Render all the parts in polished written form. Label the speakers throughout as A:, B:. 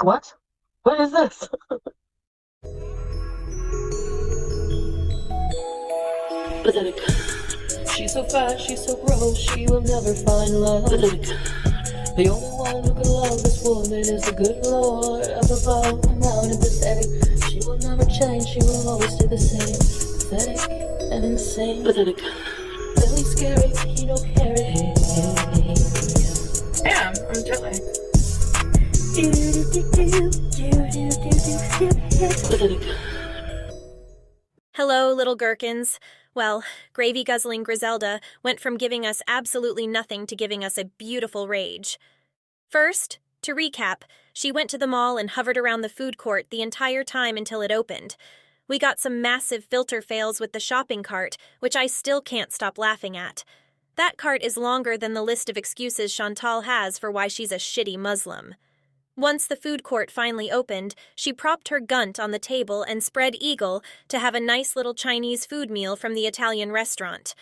A: What? What is this? Pathetic. She's so fat, she's so gross, she will never find love. Pathetic. The only one who can love this woman is the good Lord up above, mountain pathetic. She will never change, she will always stay the same. Pathetic and insane. Pathetic. Really scary, he don't carry.
B: Damn, I'm jet lagged.
A: Pathetic.
C: Hello, little gherkins. Well, gravy-guzzling Griselda went from giving us absolutely nothing to giving us a beautiful rage. First, to recap, she went to the mall and hovered around the food court the entire time until it opened. We got some massive filter fails with the shopping cart, which I still can't stop laughing at. That cart is longer than the list of excuses Chantal has for why she's a shitty Muslim. Once the food court finally opened, she propped her gunt on the table and spread eagle to have a nice little Chinese food meal from the Italian restaurant.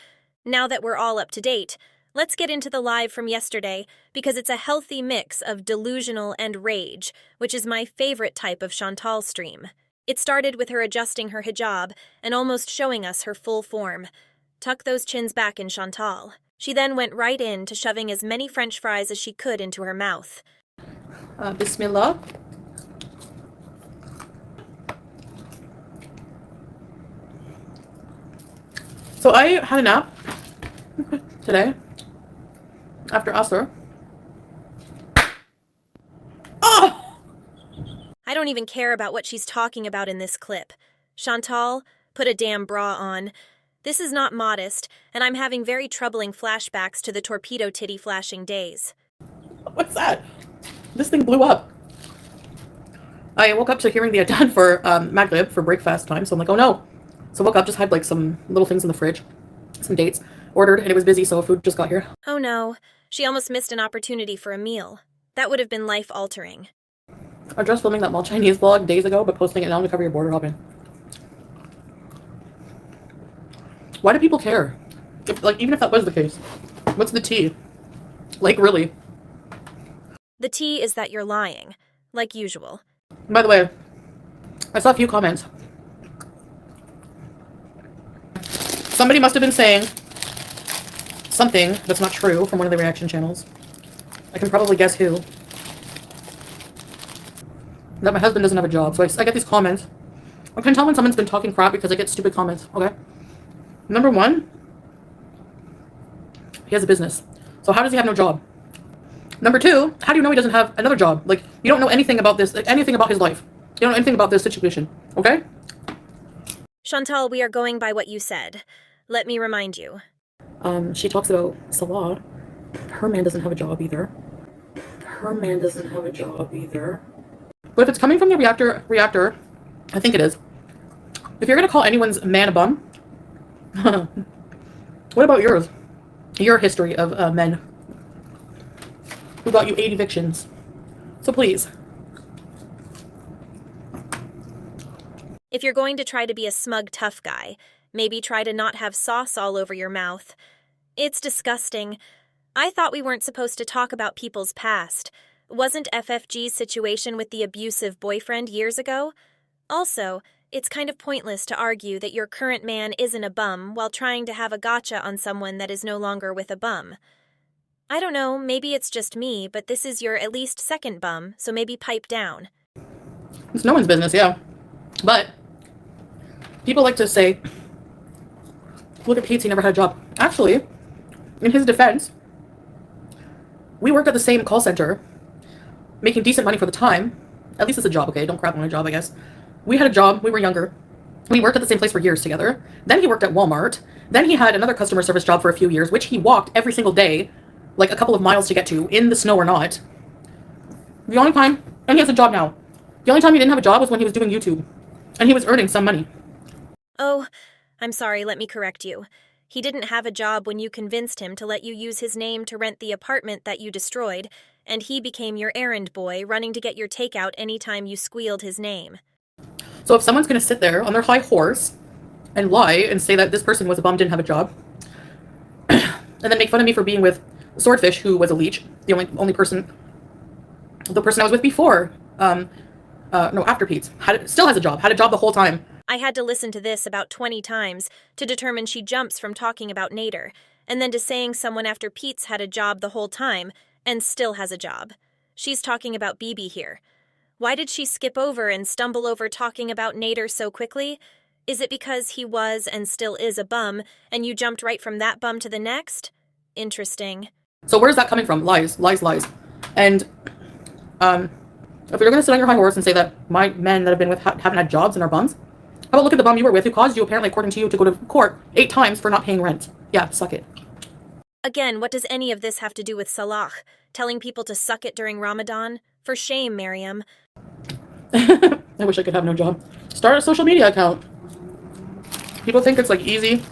C: Now that we're all up to date, let's get into the live from yesterday, because it's a healthy mix of delusional and rage, which is my favorite type of Chantal stream. It started with her adjusting her hijab and almost showing us her full form. Tuck those chins back in, Chantal. She then went right in to shoving as many French fries as she could into her mouth.
B: Bismillah. So I had a nap today after Asr. Oh!
C: I don't even care about what she's talking about in this clip. Chantal, put a damn bra on. This is not modest, and I'm having very troubling flashbacks to the torpedo titty flashing days.
B: What's that? This thing blew up. I woke up to hearing the adhan for Maghrib for breakfast time, so I'm like, oh no. So I woke up, just had like some little things in the fridge, some dates, ordered, and it was busy, so food just got here.
C: Oh no, she almost missed an opportunity for a meal. That would have been life-altering.
B: I was just filming that Mall Chinese vlog days ago, but posting it now to cover your border hopping. Why do people care? Even if that was the case. What's the tea? Like, really?
C: The tea is that you're lying, like usual.
B: By the way, I saw a few comments. Somebody must have been saying something that's not true from one of the reaction channels. I can probably guess who. That my husband doesn't have a job. So I get these comments. I can tell when someone's been talking crap because I get stupid comments, okay? Number one, he has a business. So how does he have no job? Number two, how do you know he doesn't have another job? Like, you don't know anything about this, anything about his life. You don't know anything about this situation, okay?
C: Chantal, we are going by what you said. Let me remind you.
B: She talks about Salah. Her man doesn't have a job either. Her man doesn't have a job either. But if it's coming from the reactor, I think it is. If you're gonna call anyone's man a bum, what about yours? Your history of men who got you 8 evictions. So please.
C: If you're going to try to be a smug tough guy, maybe try to not have sauce all over your mouth. It's disgusting. I thought we weren't supposed to talk about people's past. Wasn't FFG's situation with the abusive boyfriend years ago? Also, it's kind of pointless to argue that your current man isn't a bum while trying to have a gotcha on someone that is no longer with a bum. I don't know, maybe it's just me, but this is your at least second bum, so maybe pipe down.
B: It's no one's business, yeah. But people like to say, look at Pete, he never had a job. Actually, in his defense, we worked at the same call center, making decent money for the time. At least it's a job, okay? Don't crap on a job, I guess. We had a job, we were younger. We worked at the same place for years together. Then he worked at Walmart. Then he had another customer service job for a few years, which he walked every single day, like a couple of miles to get to, in the snow or not. The only time, and he has a job now. The only time he didn't have a job was when he was doing YouTube. And he was earning some money.
C: Oh, I'm sorry, let me correct you. He didn't have a job when you convinced him to let you use his name to rent the apartment that you destroyed, and he became your errand boy running to get your takeout anytime you squealed his name.
B: So if someone's going to sit there on their high horse and lie and say that this person was a bum, didn't have a job, and then make fun of me for being with Swordfish, who was a leech, the only person, the person I was with before, no, after Pete's. Still has a job. Had a job the whole time.
C: I had to listen to this about 20 times to determine she jumps from talking about Nader, and then to saying someone after Pete's had a job the whole time and still has a job. She's talking about BB here. Why did she skip over and stumble over talking about Nader so quickly? Is it because he was and still is a bum, and you jumped right from that bum to the next? Interesting.
B: So where's that coming from? Lies, lies, lies. And if you're gonna sit on your high horse and say that my men that I've been with haven't had jobs and are bums, how about look at the bum you were with who caused you, apparently according to you, to go to court 8 times for not paying rent? Yeah, suck it.
C: Again, what does any of this have to do with Salah? Telling people to suck it during Ramadan? For shame, Miriam.
B: I wish I could have no job. Start a social media account. People think it's like easy.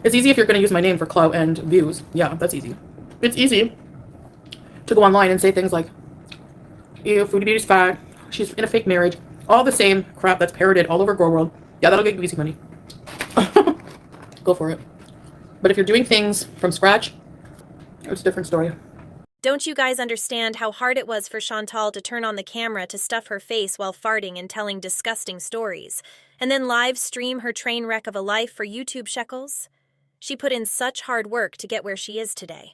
B: It's easy if you're going to use my name for clout and views. Yeah, that's easy. It's easy to go online and say things like, ew, Foodie Beauty's fat, she's in a fake marriage, all the same crap that's parroted all over Girl World. Yeah, that'll get you easy money. Go for it. But if you're doing things from scratch, it's a different story.
C: Don't you guys understand how hard it was for Chantal to turn on the camera to stuff her face while farting and telling disgusting stories, and then live stream her train wreck of a life for YouTube shekels? She put in such hard work to get where she is today.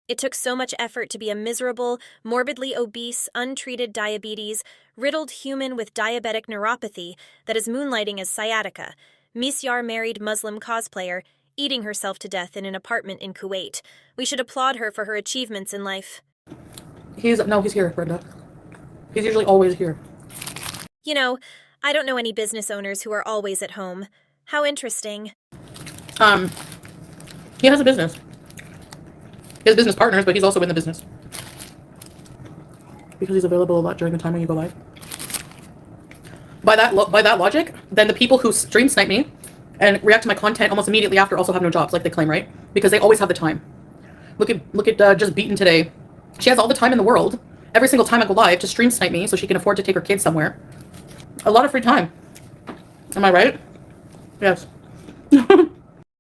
C: It took so much effort to be a miserable, morbidly obese, untreated diabetes, riddled human with diabetic neuropathy that is moonlighting as sciatica, misyar married Muslim cosplayer, eating herself to death in an apartment in Kuwait. We should applaud her for her achievements in life.
B: He's here, Brenda. He's usually always here.
C: You know, I don't know any business owners who are always at home. How interesting.
B: He has a business. He has business partners, but he's also in the business. Because he's available a lot during the time when you go live. By that logic, then the people who stream snipe me and react to my content almost immediately after also have no jobs, like they claim, right? Because they always have the time. Look at Just Beaten today. She has all the time in the world, every single time I go live, to stream snipe me so she can afford to take her kids somewhere. A lot of free time. Am I right? Yes.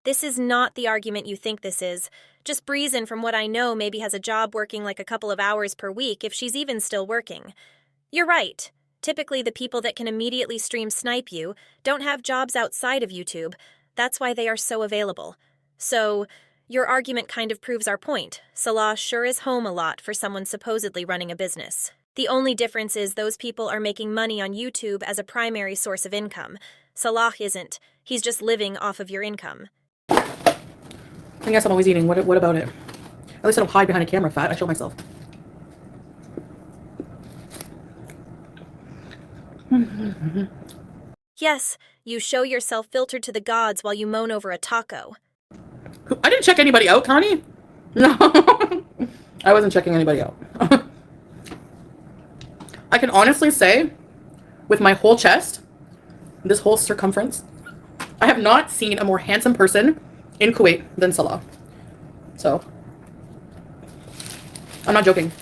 C: This is not the argument you think this is. Just Breezin, from what I know, maybe has a job working like a couple of hours per week if she's even still working. You're right. Typically, the people that can immediately stream snipe you don't have jobs outside of YouTube. That's why they are so available. So, your argument kind of proves our point. Salah sure is home a lot for someone supposedly running a business. The only difference is those people are making money on YouTube as a primary source of income. Salah isn't. He's just living off of your income.
B: I guess I'm always eating. What about it? At least I don't hide behind a camera fat. I show myself.
C: Yes, you show yourself filtered to the gods while you moan over a taco.
B: I didn't check anybody out, Connie. No. I wasn't checking anybody out. I can honestly say, with my whole chest, this whole circumference, I have not seen a more handsome person in Kuwait than Salah. So, I'm not joking.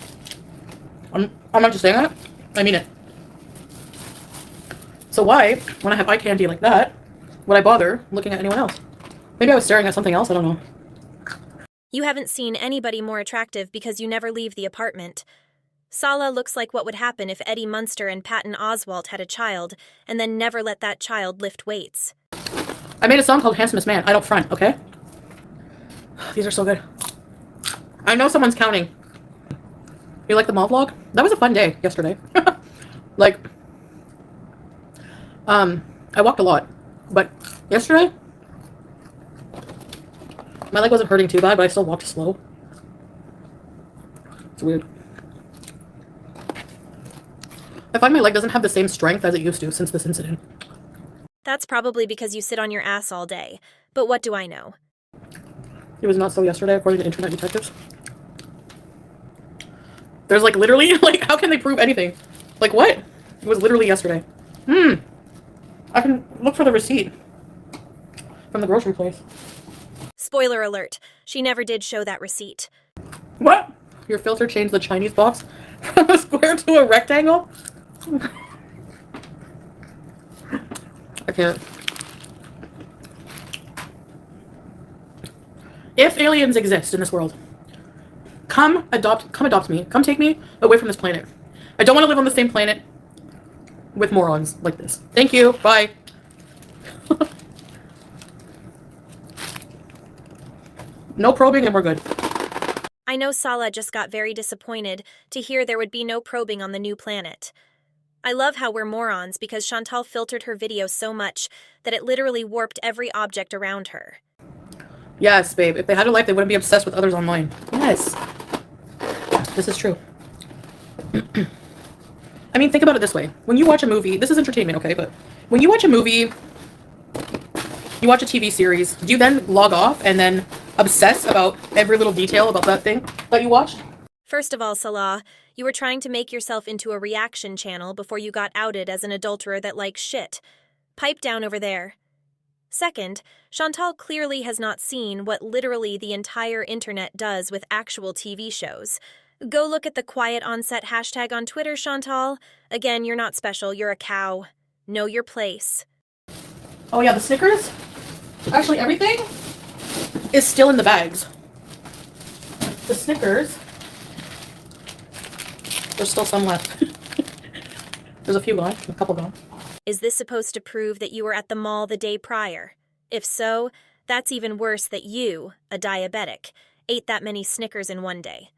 B: I'm not just saying that. I mean it. So why, when I have eye candy like that, would I bother looking at anyone else? Maybe I was staring at something else, I don't know.
C: You haven't seen anybody more attractive because you never leave the apartment. Salah looks like what would happen if Eddie Munster and Patton Oswalt had a child, and then never let that child lift weights.
B: I made a song called Handsomest Man. I don't front, okay? These are so good. I know someone's counting. You like the mall vlog? That was a fun day yesterday. Like, I walked a lot, but yesterday, my leg wasn't hurting too bad, but I still walked slow. It's weird. I find my leg doesn't have the same strength as it used to since this incident.
C: That's probably because you sit on your ass all day. But what do I know?
B: It was not so yesterday, according to internet detectives. There's like literally, like, how can they prove anything? Like what? It was literally yesterday. I can look for the receipt from the grocery place.
C: Spoiler alert, she never did show that receipt.
B: What? Your filter changed the Chinese box from a square to a rectangle? I can't. If aliens exist in this world, come adopt me. Come take me away from this planet. I don't want to live on the same planet with morons like this. Thank you. Bye. No probing and we're good.
C: I know Sala just got very disappointed to hear there would be no probing on the new planet. I love how we're morons because Chantal filtered her video so much that it literally warped every object around her.
B: Yes, babe. If they had a life, they wouldn't be obsessed with others online. Yes. This is true. I mean, think about it this way. When you watch a movie, this is entertainment, okay? But when you watch a movie, you watch a TV series, do you then log off and then obsess about every little detail about that thing that you watched?
C: First of all, Salah, you were trying to make yourself into a reaction channel before you got outed as an adulterer that likes shit. Pipe down over there. Second, Chantal clearly has not seen what literally the entire internet does with actual TV shows. Go look at the quiet onset hashtag on Twitter, Chantal. Again, you're not special, you're a cow. Know your place.
B: Oh yeah, the Snickers? Actually, everything is still in the bags. The Snickers, there's still some left. There's a few gone, a couple gone.
C: Is this supposed to prove that you were at the mall the day prior? If so, that's even worse that you, a diabetic, ate that many Snickers in one day.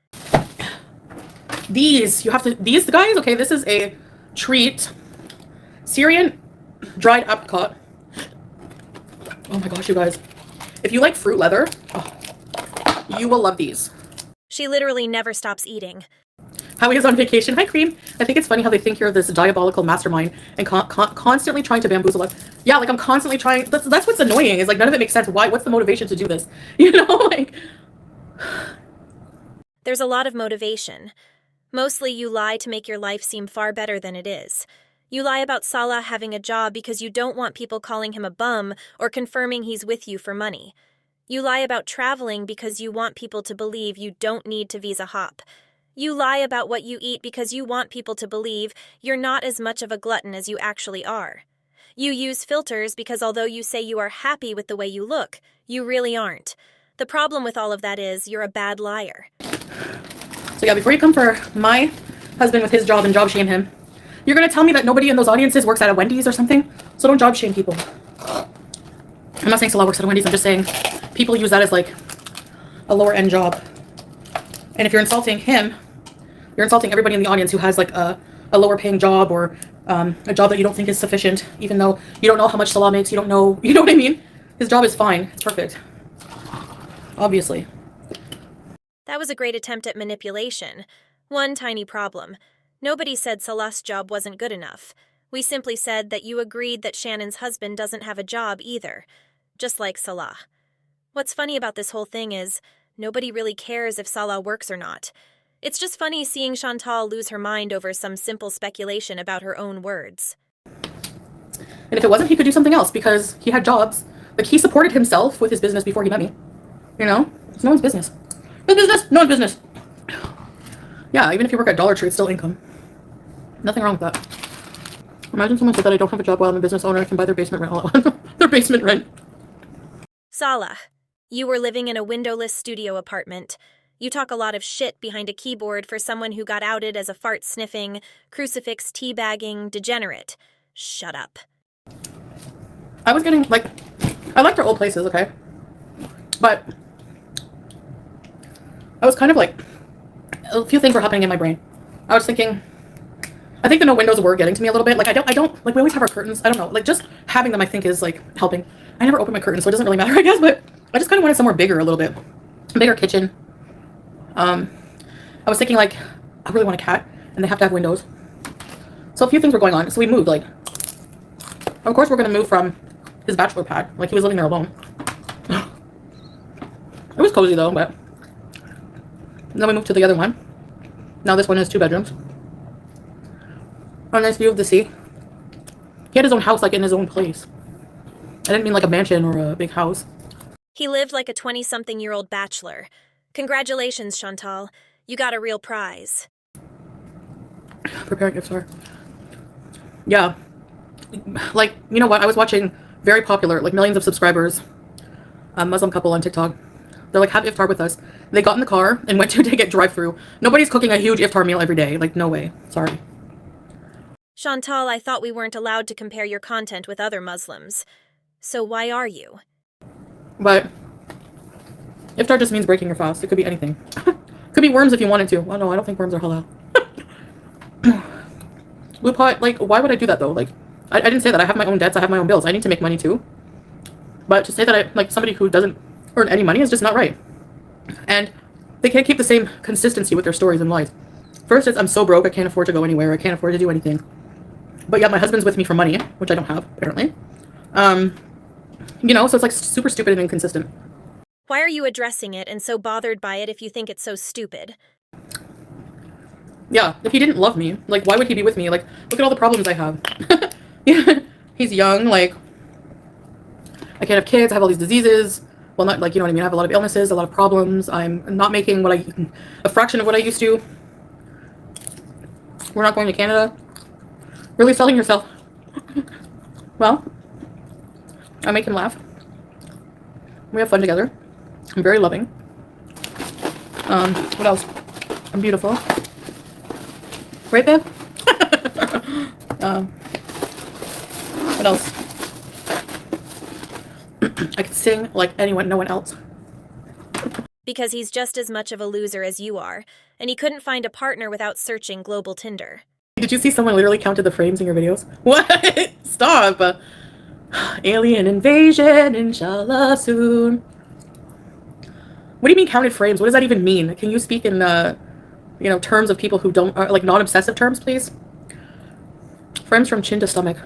B: These guys, okay, this is a treat. Syrian dried apricot. Oh my gosh, you guys. If you like fruit leather, you will love these.
C: She literally never stops eating.
B: Howie is on vacation. Hi, Cream. I think it's funny how they think you're this diabolical mastermind and constantly trying to bamboozle us. Yeah, like I'm constantly trying. That's what's annoying. Is like none of it makes sense. Why? What's the motivation to do this? You know, like.
C: There's a lot of motivation. Mostly you lie to make your life seem far better than it is. You lie about Salah having a job because you don't want people calling him a bum or confirming he's with you for money. You lie about traveling because you want people to believe you don't need to visa hop. You lie about what you eat because you want people to believe you're not as much of a glutton as you actually are. You use filters because although you say you are happy with the way you look, you really aren't. The problem with all of that is you're a bad liar.
B: So yeah, before you come for my husband with his job and job shame him, you're going to tell me that nobody in those audiences works at a Wendy's or something? So don't job shame people. I'm not saying Salah works at a Wendy's. I'm just saying people use that as like a lower end job. And if you're insulting him, you're insulting everybody in the audience who has like a lower paying job or a job that you don't think is sufficient, even though you don't know how much Salah makes. You don't know, you know what I mean? His job is fine. It's perfect. Obviously.
C: That was a great attempt at manipulation. One tiny problem. Nobody said Salah's job wasn't good enough. We simply said that you agreed that Shannon's husband doesn't have a job either. Just like Salah. What's funny about this whole thing is, nobody really cares if Salah works or not. It's just funny seeing Chantal lose her mind over some simple speculation about her own words.
B: And if it wasn't, he could do something else because he had jobs. Like, he supported himself with his business before he met me. You know? It's no one's business. His business, no one's business. Yeah, even if you work at Dollar Tree, it's still income. Nothing wrong with that. Imagine someone said that I don't have a job while I'm a business owner. I can buy their basement rent all at once. Their basement rent.
C: Salah, you were living in a windowless studio apartment. You talk a lot of shit behind a keyboard for someone who got outed as a fart-sniffing, crucifix teabagging degenerate. Shut up.
B: I was getting, like, I liked our old places, okay? But I was kind of like, a few things were happening in my brain. I was thinking, I think the no windows were getting to me a little bit. Like, I don't, like, we always have our curtains. I don't know. Like, just having them, I think, is, like, helping. I never open my curtains, so it doesn't really matter, I guess, but I just kind of wanted somewhere bigger a little bit. Bigger kitchen. I was thinking, like, I really want a cat, and they have to have windows. So a few things were going on. So we moved, like, of course we're going to move from his bachelor pad. Like, he was living there alone. It was cozy, though, but then we moved to the other one. Now this one has 2 bedrooms. A nice view of the sea. He had his own house, like, in his own place. I didn't mean, like, a mansion or a big house.
C: He lived like a 20-something-year-old bachelor. Congratulations, Chantal. You got a real prize.
B: Preparing gifts for her. Yeah. Like, you know what? I was watching very popular, like millions of subscribers, a Muslim couple on TikTok. They're like, have iftar with us. They got in the car and went to take it drive-through. Nobody's cooking a huge iftar meal every day. Like, no way. Sorry.
C: Chantal, I thought we weren't allowed to compare your content with other Muslims. So why are you?
B: But iftar just means breaking your fast. It could be anything. Could be worms if you wanted to. Oh no, I don't think worms are halal. Lupot, like, why would I do that though? Like, I didn't say that. I have my own debts. I have my own bills. I need to make money too. But to say that I, like, somebody who doesn't earn any money is just not right. And they can't keep the same consistency with their stories and lies. First, it's I'm so broke, I can't afford to go anywhere. I can't afford to do anything. But yeah, my husband's with me for money, which I don't have, apparently. You know, so it's like super stupid and inconsistent.
C: Why are you addressing it and so bothered by it if you think it's so stupid?
B: Yeah, if he didn't love me, like, why would he be with me? Like, look at all the problems I have. Yeah, he's young, like, I can't have kids, I have all these diseases. Well, not, like, you know what I mean? I have a lot of illnesses, a lot of problems. I'm not making a fraction of what I used to. We're not going to Canada. Really selling yourself. Well, I make him laugh. We have fun together. I'm very loving. What else? I'm beautiful. Right, babe? What else? I can sing like anyone, no one else.
C: Because he's just as much of a loser as you are, and he couldn't find a partner without searching Global Tinder.
B: Did you see someone literally counted the frames in your videos? What? Stop! Alien invasion, inshallah soon. What do you mean counted frames? What does that even mean? Can you speak in, you know, terms of people who don't, like, non-obsessive terms, please? Frames from chin to stomach.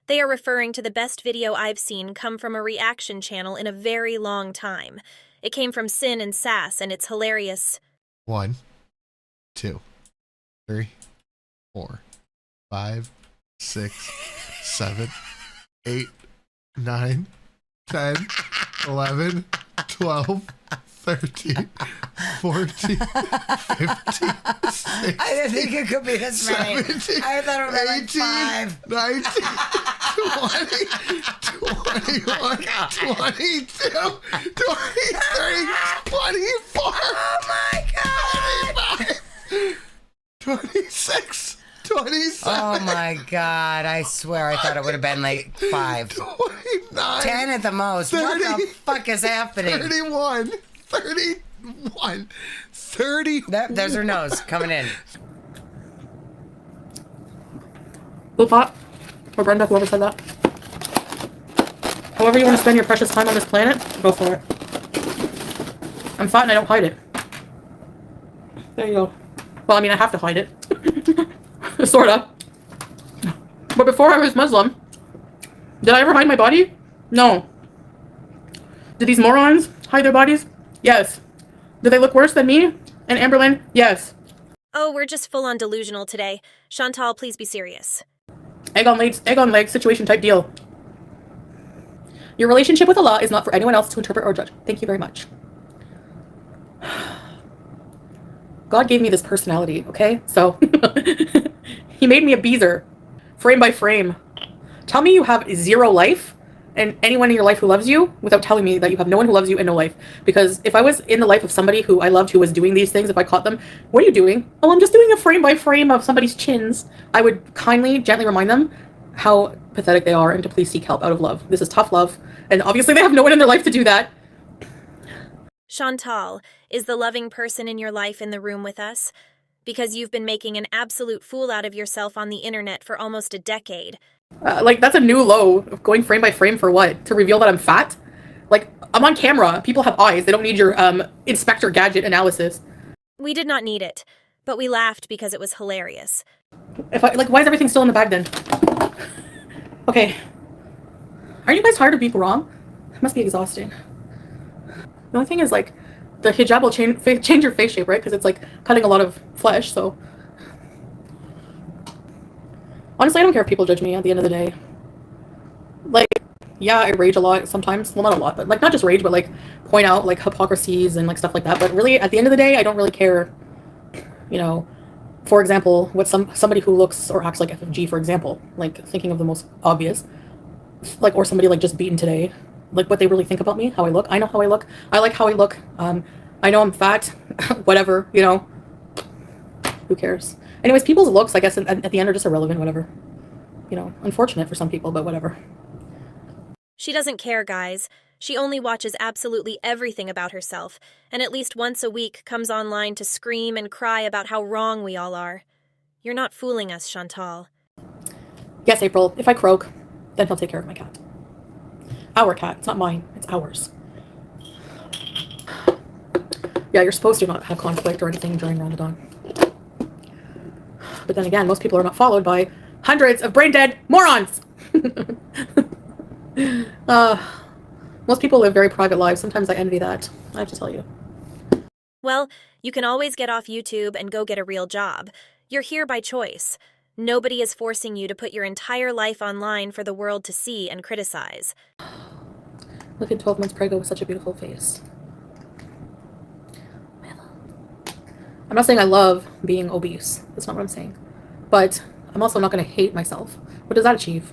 C: They are referring to the best video I've seen come from a reaction channel in a very long time. It came from Sin and Sass, and it's hilarious.
D: 1, 2, 3, 4, 5, 6, 7, 8, 9, 10, 11, 12, 13, 14, 15, 16,
E: I didn't think it could be this many.
D: 17,
E: I thought it was like
D: 18,
E: 5.
D: 19, 20, 21, 22, 23, 24.
E: Oh my god!
D: 26, 27.
E: Oh my god, I swear I thought it would have been like 5.
D: 29.
E: 10 at the most.
D: 30,
E: what the fuck is happening?
D: 31. 31. 30.
E: There's her nose coming in.
B: Blue pot or Brenda, whoever said that. However you want to spend your precious time on this planet, go for it. I'm fat and I don't hide it. There you go. Well, I mean, I have to hide it. Sorta. But before I was Muslim, did I ever hide my body? No. Did these morons hide their bodies? Yes. Do they look worse than me and Amberlynn? Yes.
C: Oh, we're just full on delusional today. Chantal, please be serious.
B: Egg on leg situation type deal. Your relationship with Allah is not for anyone else to interpret or judge. Thank you very much. God gave me this personality, okay? So, he made me a beezer, frame by frame. Tell me you have 0 life and anyone in your life who loves you without telling me that you have no one who loves you and no life. Because if I was in the life of somebody who I loved who was doing these things, if I caught them, what are you doing? Oh, I'm just doing a frame by frame of somebody's chins. I would kindly, gently remind them how pathetic they are and to please seek help out of love. This is tough love. And obviously they have no one in their life to do that.
C: Chantal, is the loving person in your life in the room with us? Because you've been making an absolute fool out of yourself on the internet for almost a decade.
B: Like, that's a new low of going frame by frame for what? To reveal that I'm fat? Like, I'm on camera. People have eyes. They don't need your Inspector Gadget analysis.
C: We did not need it, but we laughed because it was hilarious.
B: Why is everything still in the bag then? Okay. Aren't you guys tired of being wrong? It must be exhausting. The only thing is, like, the hijab will change your face shape, right? Because it's, like, cutting a lot of flesh, so... Honestly, I don't care if people judge me at the end of the day. Like, yeah, I rage a lot sometimes. Well, not a lot, but, like, not just rage, but, like, point out, like, hypocrisies and, like, stuff like that. But really, at the end of the day, I don't really care, you know... For example, what somebody who looks or acts like FFG, for example, like, thinking of the most obvious, like, or somebody, like, just beaten today. like what they really think about me, how I look. I know how I look. I like how I look. I know I'm fat, whatever, you know. Who cares? Anyways, people's looks, I guess, at the end are just irrelevant, whatever. You know, unfortunate for some people, but whatever.
C: She doesn't care, guys. She only watches absolutely everything about herself, and at least once a week comes online to scream and cry about how wrong we all are. You're not fooling us, Chantal.
B: Yes, April, if I croak, then he'll take care of my cat. Our cat. It's not mine. It's ours. Yeah, you're supposed to not have conflict or anything during Ramadan. But then again, most people are not followed by hundreds of brain-dead morons! Most people live very private lives. Sometimes I envy that. I have to tell you.
C: Well, you can always get off YouTube and go get a real job. You're here by choice. Nobody is forcing you to put your entire life online for the world to see and criticize.
B: Look at 12 months prego with such a beautiful face. I'm not saying I love being obese. That's not what I'm saying. But I'm also not going to hate myself. What does that achieve?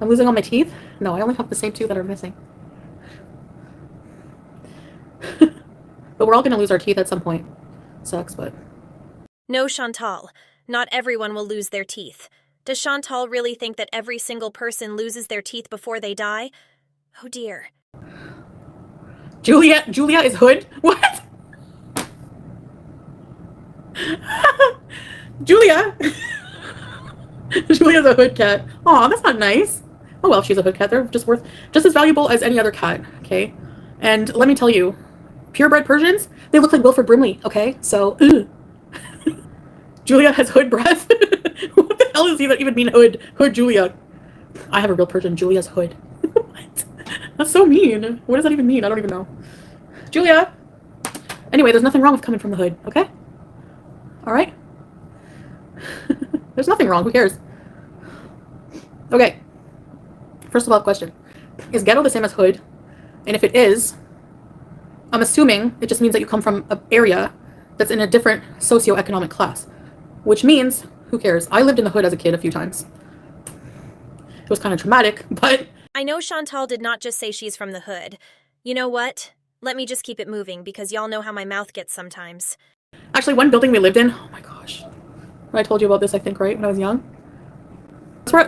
B: I'm losing all my teeth? No, I only have the same two that are missing. But we're all going to lose our teeth at some point. Sucks, but...
C: No, Chantal. Not everyone will lose their teeth. Does Chantal really think that every single person loses their teeth before they die? Oh dear.
B: Julia is hood? What? Julia's a hood cat. Aw, that's not nice. Oh well, she's a hood cat. They're just as valuable as any other cat, okay? And let me tell you, purebred Persians, they look like Wilford Brimley, okay? So, Julia has hood breath. What the hell does even mean hood? Hood Julia. I have a real Persian. Julia's hood. What? That's so mean. What does that even mean? I don't even know. Julia. Anyway, there's nothing wrong with coming from the hood, okay? All right? There's nothing wrong. Who cares? Okay. First of all, question. Is ghetto the same as hood? And if it is, I'm assuming it just means that you come from an area that's in a different socioeconomic class. Which means, who cares? I lived in the hood as a kid a few times. It was kind of traumatic, but...
C: I know Chantal did not just say she's from the hood. You know what? Let me just keep it moving, because y'all know how my mouth gets sometimes.
B: Actually, one building we lived in... Oh my gosh. I told you about this, I think, right? When I was young?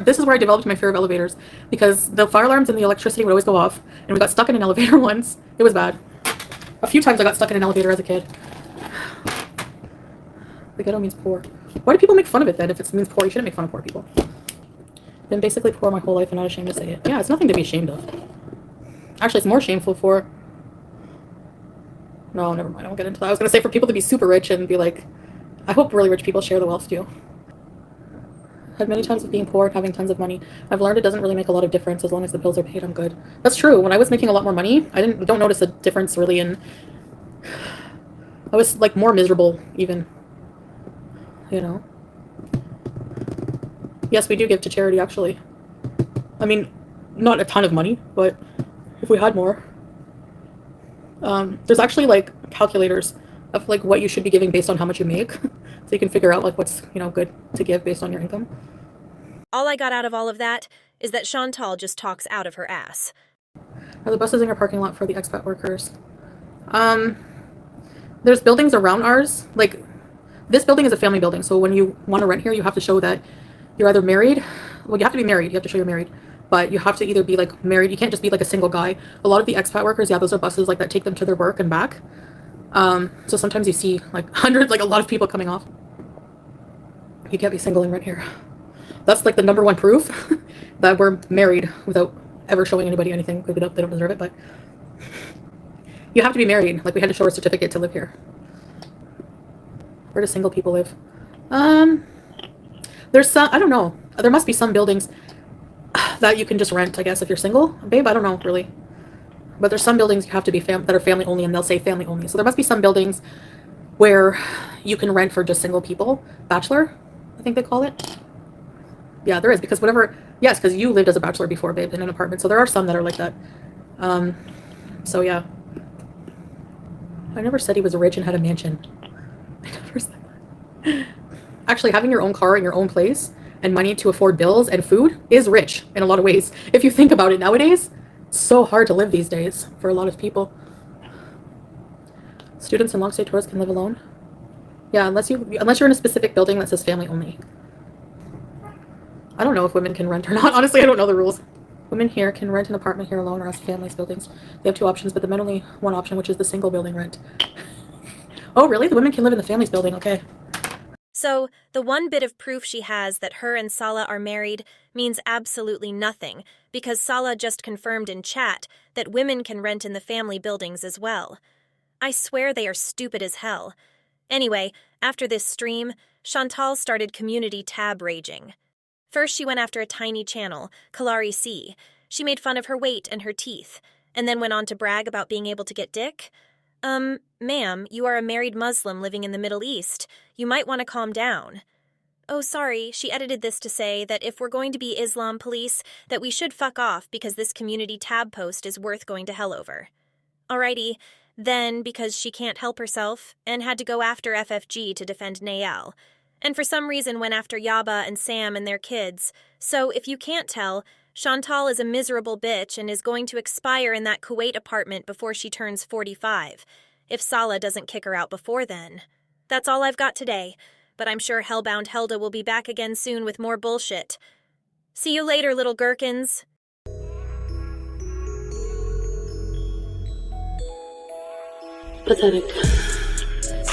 B: This is where I developed my fear of elevators. Because the fire alarms and the electricity would always go off. And we got stuck in an elevator once. It was bad. A few times I got stuck in an elevator as a kid. The ghetto means poor. Why do people make fun of it then? If it means poor, you shouldn't make fun of poor people. Been basically poor my whole life and not ashamed to say it. Yeah, it's nothing to be ashamed of. Actually, it's more shameful for... No, never mind. I won't get into that. I was going to say for people to be super rich and be like... I hope really rich people share the wealth too. Had many times of being poor and having tons of money. I've learned it doesn't really make a lot of difference as long as the bills are paid. I'm good. That's true. When I was making a lot more money, I don't notice a difference really in... I was like more miserable even. You know? Yes, we do give to charity actually. I mean, not a ton of money, but if we had more. There's actually like calculators of like what you should be giving based on how much you make. So you can figure out like what's, you know, good to give based on your income.
C: All I got out of all of that is that Chantal just talks out of her ass.
B: Are the buses in your parking lot for the expat workers? There's buildings around ours. Like, this building is a family building. So when you want to rent here, you have to show that you're either married. Well, you have to be married. You have to show you're married. But you have to either be like married. You can't just be like a single guy. A lot of the expat workers, yeah, those are buses like that take them to their work and back. So sometimes you see like hundreds, like a lot of people coming off. You can't be single and rent here. That's like the number one proof that we're married without ever showing anybody anything. They don't deserve it, but you have to be married. Like we had to show a certificate to live here. Where do single people live? There's some, I don't know. There must be some buildings that you can just rent, I guess, if you're single. Babe, I don't know, really. But there's some buildings you have to be that are family only, and they'll say family only. So there must be some buildings where you can rent for just single people. Bachelor, I think they call it. Yeah, there is, because yes, because you lived as a bachelor before, babe, in an apartment. So there are some that are like that. So yeah. I never said he was rich and had a mansion. I never said that. Actually, having your own car in your own place and money to afford bills and food is rich in a lot of ways. If you think about it nowadays, so hard to live these days for a lot of people. Students and long-stay tourists can live alone. Yeah, unless you're in a specific building that says family only. I don't know if women can rent or not. Honestly, I don't know the rules. Women here can rent an apartment here alone or as families buildings. They have two options, but the men only one option, which is the single building rent. Oh, really? The women can live in the families building. Okay.
C: So, the one bit of proof she has that her and Sala are married means absolutely nothing, because Sala just confirmed in chat that women can rent in the family buildings as well. I swear they are stupid as hell. Anyway, after this stream, Chantal started community tab raging. First, she went after a tiny channel, Kalari C. She made fun of her weight and her teeth, and then went on to brag about being able to get dick. Ma'am, you are a married Muslim living in the Middle East. You might want to calm down. Oh, sorry, she edited this to say that if we're going to be Islam police, that we should fuck off because this community tab post is worth going to hell over. Alrighty, then because she can't help herself, and had to go after FFG to defend Nayel. And for some reason went after Yaba and Sam and their kids. So if you can't tell, Chantal is a miserable bitch and is going to expire in that Kuwait apartment before she turns 45, if Sala doesn't kick her out before then. That's all I've got today, but I'm sure Hellbound Helda will be back again soon with more bullshit. See you later, little gherkins.
A: Pathetic.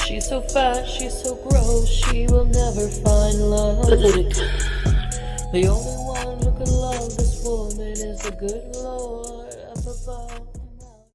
A: She's so fat, she's so gross, she will never find love. Pathetic. The only one who can love this woman is the good Lord up above.